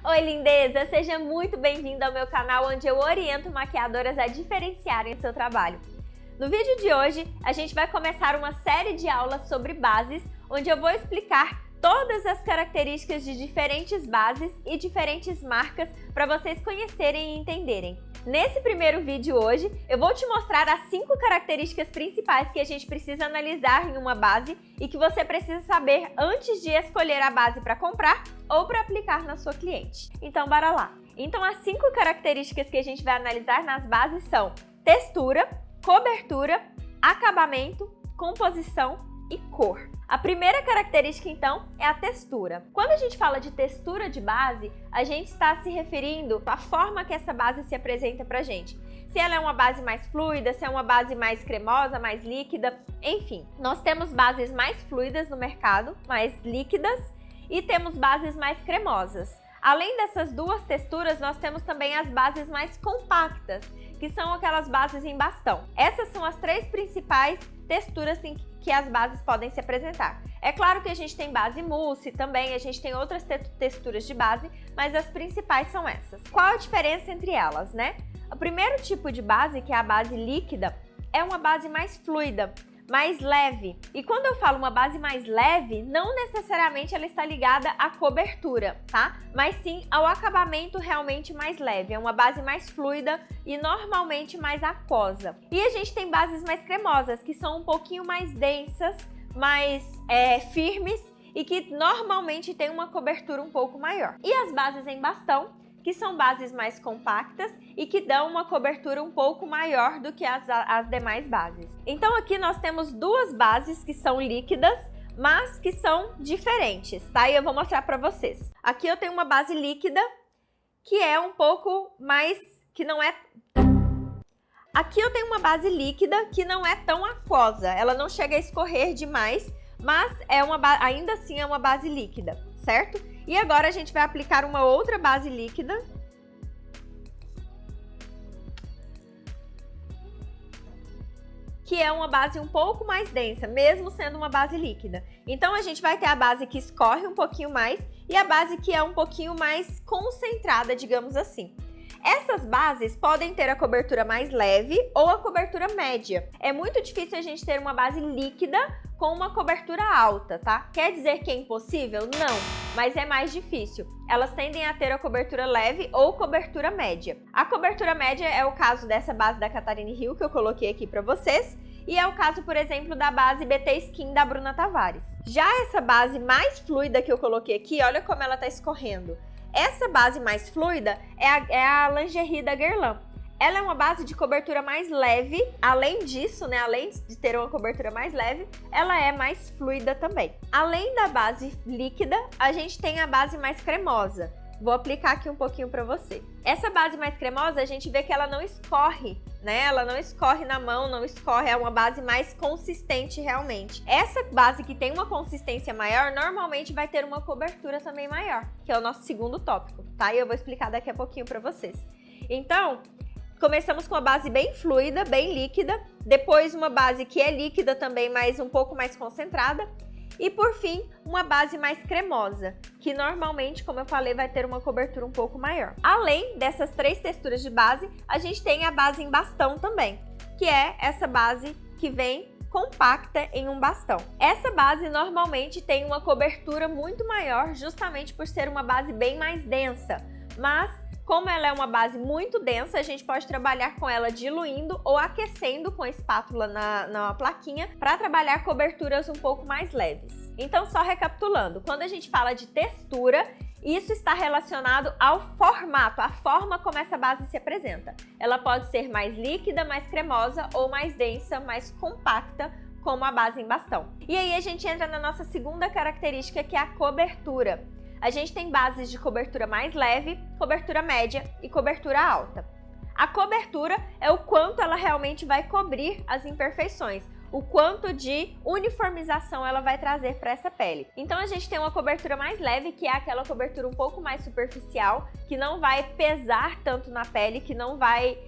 Oi, lindeza! Seja muito bem-vinda ao meu canal, onde eu oriento maquiadoras a diferenciarem seu trabalho. No vídeo de hoje, a gente vai começar uma série de aulas sobre bases, onde eu vou explicar todas as características de diferentes bases e diferentes marcas para vocês conhecerem e entenderem. Nesse primeiro vídeo hoje, eu vou te mostrar as 5 características principais que a gente precisa analisar em uma base e que você precisa saber antes de escolher a base para comprar ou para aplicar na sua cliente. Então, bora lá! Então, as 5 características que a gente vai analisar nas bases são textura, cobertura, acabamento, composição e cor. A primeira característica, então, é a textura. Quando a gente fala de textura de base, a gente está se referindo à forma que essa base se apresenta pra gente. Se ela é uma base mais fluida, se é uma base mais cremosa, mais líquida, enfim. Nós temos bases mais fluidas no mercado, mais líquidas, e temos bases mais cremosas. Além dessas duas texturas, nós temos também as bases mais compactas, que são aquelas bases em bastão. Essas são as 3 principais texturas que as bases podem se apresentar. É claro que a gente tem base mousse também, a gente tem outras texturas de base, mas as principais são essas. Qual a diferença entre elas, né? O primeiro tipo de base, que é a base líquida, é uma base mais fluida, mais leve. E quando eu falo uma base mais leve, não necessariamente ela está ligada à cobertura, tá? Mas sim ao acabamento realmente mais leve. É uma base mais fluida e normalmente mais aquosa. E a gente tem bases mais cremosas, que são um pouquinho mais densas, mais firmes e que normalmente tem uma cobertura um pouco maior. E as bases em bastão, que são bases mais compactas e que dão uma cobertura um pouco maior do que as demais bases. Então aqui nós temos 2 bases que são líquidas, mas que são diferentes, tá? E eu vou mostrar para vocês. Aqui eu tenho uma base líquida que é um pouco mais, Aqui eu tenho uma base líquida que não é tão aquosa, ela não chega a escorrer demais, mas ainda assim é uma base líquida, certo? E agora a gente vai aplicar uma outra base líquida. Que é uma base um pouco mais densa, mesmo sendo uma base líquida. Então a gente vai ter a base que escorre um pouquinho mais e a base que é um pouquinho mais concentrada, digamos assim. Essas bases podem ter a cobertura mais leve ou a cobertura média. É muito difícil a gente ter uma base líquida com uma cobertura alta, tá? Quer dizer que é impossível? Não, mas é mais difícil. Elas tendem a ter a cobertura leve ou cobertura média. A cobertura média é o caso dessa base da Catarina Hill que eu coloquei aqui para vocês. E é o caso, por exemplo, da base BT Skin da Bruna Tavares. Já essa base mais fluida que eu coloquei aqui, olha como ela tá escorrendo. Essa base mais fluida é a Lingerie da Guerlain. Ela é uma base de cobertura mais leve, além disso, né, além de ter uma cobertura mais leve, ela é mais fluida também. Além da base líquida, a gente tem a base mais cremosa. Vou aplicar aqui um pouquinho para você. Essa base mais cremosa, a gente vê que ela não escorre, né? Ela não escorre na mão, não escorre, é uma base mais consistente realmente. Essa base que tem uma consistência maior, normalmente vai ter uma cobertura também maior, que é o nosso segundo tópico, tá? E eu vou explicar daqui a pouquinho para vocês. Então, começamos com a base bem fluida, bem líquida, depois uma base que é líquida também, mas um pouco mais concentrada, e por fim, uma base mais cremosa, que normalmente, como eu falei, vai ter uma cobertura um pouco maior. Além dessas 3 texturas de base, a gente tem a base em bastão também, que é essa base que vem compacta em um bastão. Essa base normalmente tem uma cobertura muito maior, justamente por ser uma base bem mais densa, mas como ela é uma base muito densa, a gente pode trabalhar com ela diluindo ou aquecendo com a espátula na plaquinha para trabalhar coberturas um pouco mais leves. Então, só recapitulando, quando a gente fala de textura, isso está relacionado ao formato, a forma como essa base se apresenta. Ela pode ser mais líquida, mais cremosa ou mais densa, mais compacta, como a base em bastão. E aí a gente entra na nossa segunda característica, que é a cobertura. A gente tem bases de cobertura mais leve, cobertura média e cobertura alta. A cobertura é o quanto ela realmente vai cobrir as imperfeições, o quanto de uniformização ela vai trazer para essa pele. Então a gente tem uma cobertura mais leve, que é aquela cobertura um pouco mais superficial, que não vai pesar tanto na pele, que não vai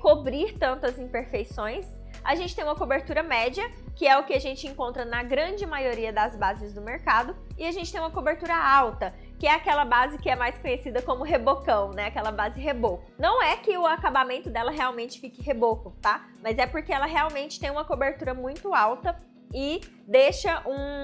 cobrir tanto as imperfeições. A gente tem uma cobertura média, que é o que a gente encontra na grande maioria das bases do mercado, e a gente tem uma cobertura alta, que é aquela base que é mais conhecida como rebocão, né? Aquela base reboco. Não é que o acabamento dela realmente fique reboco, tá? Mas é porque ela realmente tem uma cobertura muito alta e deixa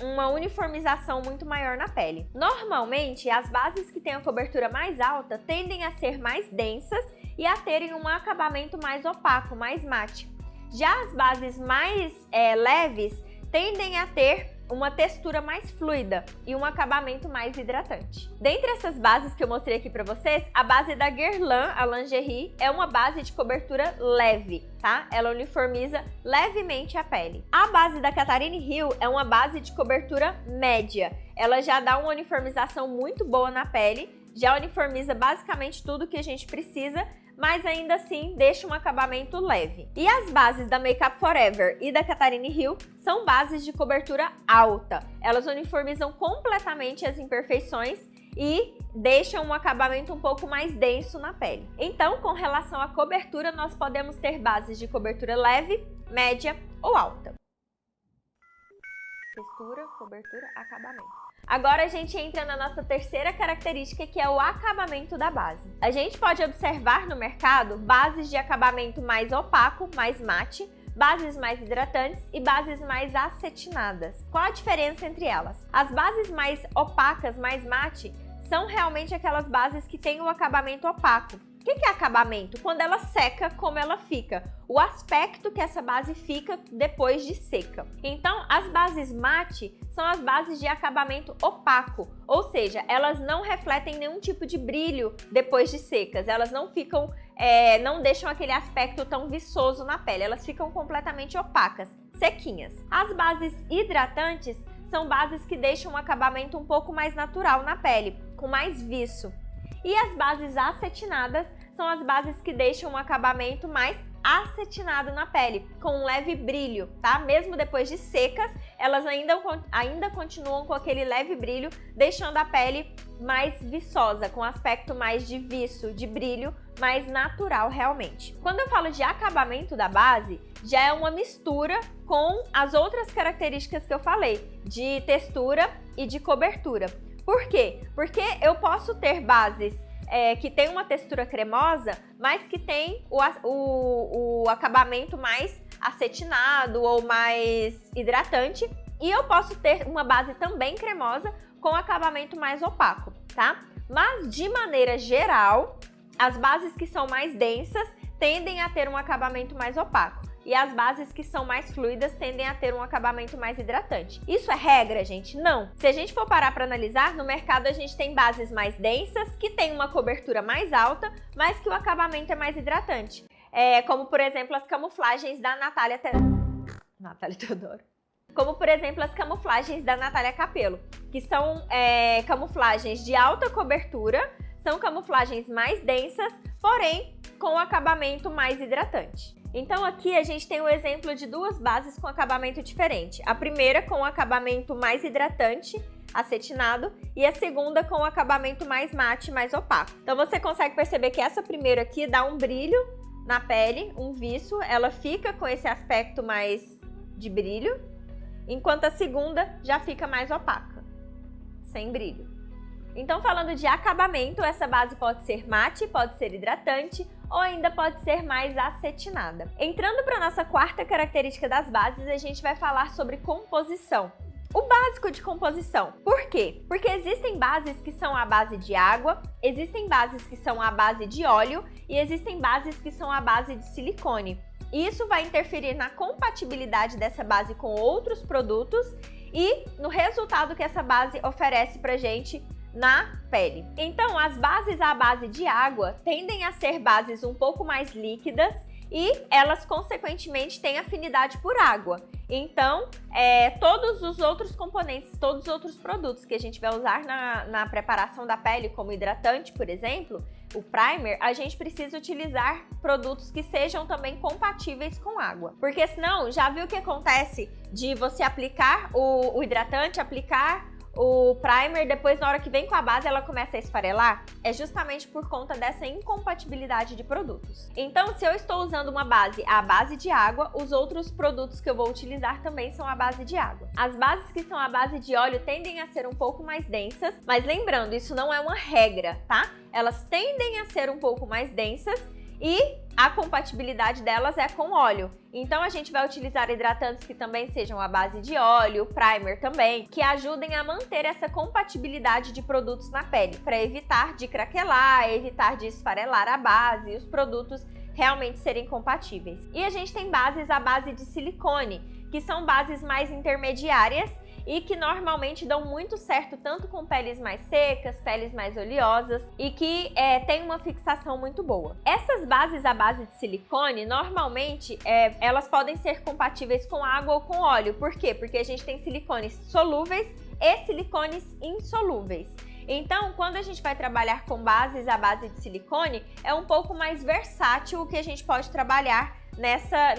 uma uniformização muito maior na pele. Normalmente, as bases que têm a cobertura mais alta tendem a ser mais densas e a terem um acabamento mais opaco, mais mate. Já as bases mais leves tendem a ter uma textura mais fluida e um acabamento mais hidratante. Dentre essas bases que eu mostrei aqui para vocês, a base da Guerlain, a Lingerie, é uma base de cobertura leve, tá? Ela uniformiza levemente a pele. A base da Catherine Hill é uma base de cobertura média. Ela já dá uma uniformização muito boa na pele, já uniformiza basicamente tudo que a gente precisa, mas ainda assim deixa um acabamento leve. E as bases da Makeup Forever e da Catherine Hill são bases de cobertura alta. Elas uniformizam completamente as imperfeições e deixam um acabamento um pouco mais denso na pele. Então, com relação à cobertura, nós podemos ter bases de cobertura leve, média ou alta. Textura, cobertura, acabamento. Agora a gente entra na nossa terceira característica, que é o acabamento da base. A gente pode observar no mercado bases de acabamento mais opaco, mais mate, bases mais hidratantes e bases mais acetinadas. Qual a diferença entre elas? As bases mais opacas, mais mate, são realmente aquelas bases que têm o acabamento opaco. O que é acabamento? Quando ela seca, como ela fica. O aspecto que essa base fica depois de seca. Então, as bases mate são as bases de acabamento opaco, ou seja, elas não refletem nenhum tipo de brilho depois de secas. Elas não ficam, não deixam aquele aspecto tão viçoso na pele. Elas ficam completamente opacas, sequinhas. As bases hidratantes são bases que deixam um acabamento um pouco mais natural na pele, com mais viço. E as bases acetinadas são as bases que deixam um acabamento mais acetinado na pele, com um leve brilho, tá? Mesmo depois de secas, elas ainda continuam com aquele leve brilho, deixando a pele mais viçosa, com aspecto mais de viço, de brilho, mais natural realmente. Quando eu falo de acabamento da base, já é uma mistura com as outras características que eu falei, de textura e de cobertura. Por quê? Porque eu posso ter bases que tem uma textura cremosa, mas que tem o acabamento mais acetinado ou mais hidratante. E eu posso ter uma base também cremosa com acabamento mais opaco, tá? Mas, de maneira geral, as bases que são mais densas tendem a ter um acabamento mais opaco. E as bases que são mais fluidas tendem a ter um acabamento mais hidratante. Isso é regra, gente? Não. Se a gente for parar para analisar, no mercado a gente tem bases mais densas, que tem uma cobertura mais alta, mas que o acabamento é mais hidratante. Como, por exemplo, as camuflagens da Natália Teodoro. Como, por exemplo, as camuflagens da Natália Capello, que são camuflagens de alta cobertura, são camuflagens mais densas, porém com acabamento mais hidratante. Então aqui a gente tem o exemplo de duas bases com acabamento diferente. A primeira com acabamento mais hidratante, acetinado, e a segunda com acabamento mais mate, mais opaco. Então você consegue perceber que essa primeira aqui dá um brilho na pele, um viço, ela fica com esse aspecto mais de brilho, enquanto a segunda já fica mais opaca, sem brilho. Então, falando de acabamento, essa base pode ser mate, pode ser hidratante ou ainda pode ser mais acetinada. Entrando para a nossa quarta característica das bases, a gente vai falar sobre composição. O básico de composição. Por quê? Porque existem bases que são à base de água, existem bases que são à base de óleo e existem bases que são à base de silicone. Isso vai interferir na compatibilidade dessa base com outros produtos e no resultado que essa base oferece pra gente na pele. Então, as bases à base de água tendem a ser bases um pouco mais líquidas e elas, consequentemente, têm afinidade por água. Então, todos os outros componentes, todos os outros produtos que a gente vai usar na preparação da pele, como hidratante, por exemplo, o primer, a gente precisa utilizar produtos que sejam também compatíveis com água. Porque senão, já viu o que acontece de você aplicar o hidratante, aplicar o primer, depois na hora que vem com a base, ela começa a esfarelar? É justamente por conta dessa incompatibilidade de produtos. Então, se eu estou usando uma base à base de água, os outros produtos que eu vou utilizar também são à base de água. As bases que são à base de óleo tendem a ser um pouco mais densas, mas lembrando, isso não é uma regra, tá? Elas tendem a ser um pouco mais densas e a compatibilidade delas é com óleo. Então a gente vai utilizar hidratantes que também sejam à base de óleo, primer também, que ajudem a manter essa compatibilidade de produtos na pele, para evitar de craquelar, evitar de esfarelar a base e os produtos realmente serem compatíveis. E a gente tem bases à base de silicone, que são bases mais intermediárias e que normalmente dão muito certo tanto com peles mais secas, peles mais oleosas e que tem uma fixação muito boa. Essas bases à base de silicone, normalmente, elas podem ser compatíveis com água ou com óleo. Por quê? Porque a gente tem silicones solúveis e silicones insolúveis. Então, quando a gente vai trabalhar com bases à base de silicone, é um pouco mais versátil o que a gente pode trabalhar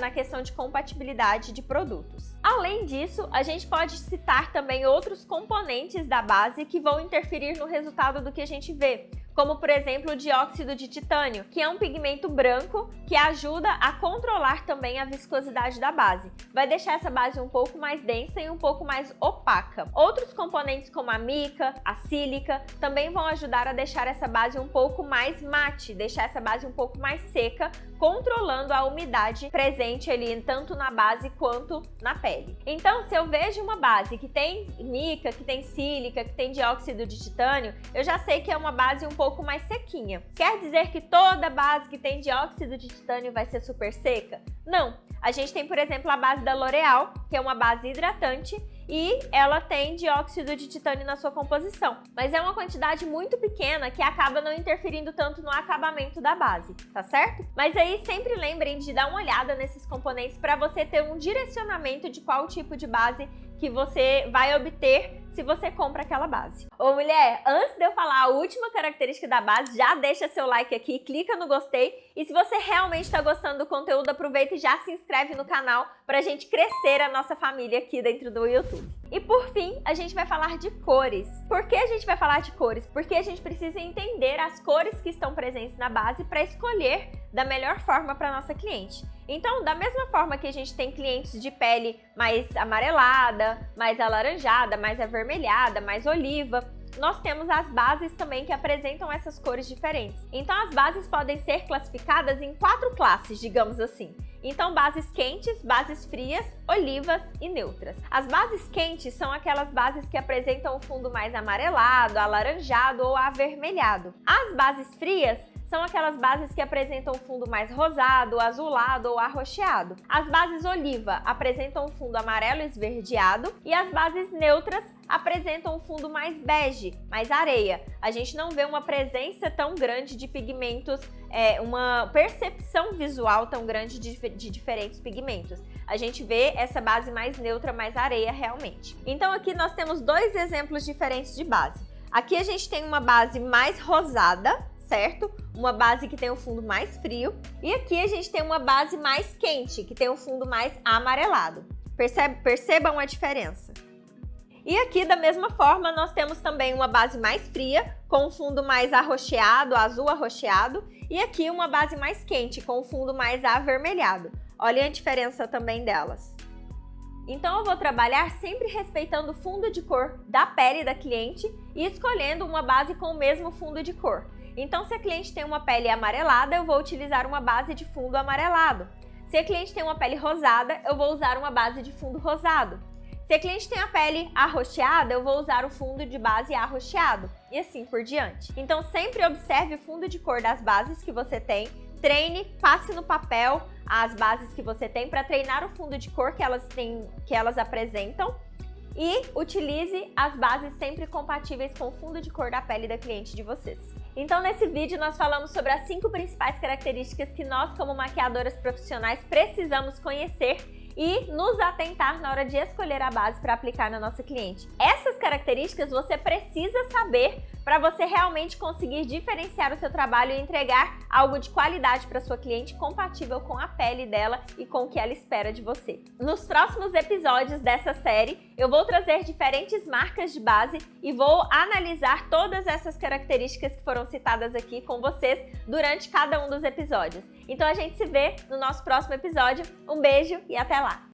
na questão de compatibilidade de produtos. Além disso, a gente pode citar também outros componentes da base que vão interferir no resultado do que a gente vê, como por exemplo o dióxido de titânio, que é um pigmento branco que ajuda a controlar também a viscosidade da base. Vai deixar essa base um pouco mais densa e um pouco mais opaca. Outros componentes como a mica, a sílica, também vão ajudar a deixar essa base um pouco mais mate, deixar essa base um pouco mais seca, controlando a umidade presente ali tanto na base quanto na pele. Então, se eu vejo uma base que tem mica, que tem sílica, que tem dióxido de titânio, eu já sei que é uma base um pouco mais sequinha. Quer dizer que toda base que tem dióxido de titânio vai ser super seca? Não. A gente tem, por exemplo, a base da L'Oréal, que é uma base hidratante e ela tem dióxido de titânio na sua composição, mas é uma quantidade muito pequena que acaba não interferindo tanto no acabamento da base, tá certo? Mas aí sempre lembrem de dar uma olhada nesses componentes para você ter um direcionamento de qual tipo de base que você vai obter se você compra aquela base. Ô mulher, antes de eu falar a última característica da base, já deixa seu like aqui, clica no gostei e se você realmente está gostando do conteúdo, aproveita e já se inscreve no canal pra gente crescer a nossa família aqui dentro do YouTube. E por fim, a gente vai falar de cores. Por que a gente vai falar de cores? Porque a gente precisa entender as cores que estão presentes na base para escolher da melhor forma para nossa cliente. Então, da mesma forma que a gente tem clientes de pele mais amarelada, mais alaranjada, mais avermelhada, mais oliva, nós temos as bases também que apresentam essas cores diferentes. Então, as bases podem ser classificadas em 4 classes, digamos assim. Então, bases quentes, bases frias, olivas e neutras. As bases quentes são aquelas bases que apresentam o fundo mais amarelado, alaranjado ou avermelhado. As bases frias são aquelas bases que apresentam um fundo mais rosado, azulado ou arroxeado. As bases oliva apresentam um fundo amarelo esverdeado e as bases neutras apresentam um fundo mais bege, mais areia. A gente não vê uma presença tão grande de pigmentos, uma percepção visual tão grande de diferentes pigmentos. A gente vê essa base mais neutra, mais areia realmente. Então aqui nós temos 2 exemplos diferentes de base. Aqui a gente tem uma base mais rosada, certo? Uma base que tem um fundo mais frio. E aqui a gente tem uma base mais quente, que tem um fundo mais amarelado. Percebam a diferença. E aqui, da mesma forma, nós temos também uma base mais fria, com um fundo mais arroxeado, azul arroxeado. E aqui uma base mais quente, com um fundo mais avermelhado. Olhem a diferença também delas. Então eu vou trabalhar sempre respeitando o fundo de cor da pele da cliente e escolhendo uma base com o mesmo fundo de cor. Então, se a cliente tem uma pele amarelada, eu vou utilizar uma base de fundo amarelado. Se a cliente tem uma pele rosada, eu vou usar uma base de fundo rosado. Se a cliente tem a pele arroxeada, eu vou usar o fundo de base arroxeado e assim por diante. Então, sempre observe o fundo de cor das bases que você tem, treine, passe no papel as bases que você tem para treinar o fundo de cor que elas apresentam e utilize as bases sempre compatíveis com o fundo de cor da pele da cliente de vocês. Então, nesse vídeo, nós falamos sobre as 5 principais características que nós, como maquiadoras profissionais, precisamos conhecer e nos atentar na hora de escolher a base para aplicar na nossa cliente. Essas características você precisa saber para você realmente conseguir diferenciar o seu trabalho e entregar algo de qualidade para sua cliente compatível com a pele dela e com o que ela espera de você. Nos próximos episódios dessa série, eu vou trazer diferentes marcas de base e vou analisar todas essas características que foram citadas aqui com vocês durante cada um dos episódios. Então a gente se vê no nosso próximo episódio. Um beijo e até lá!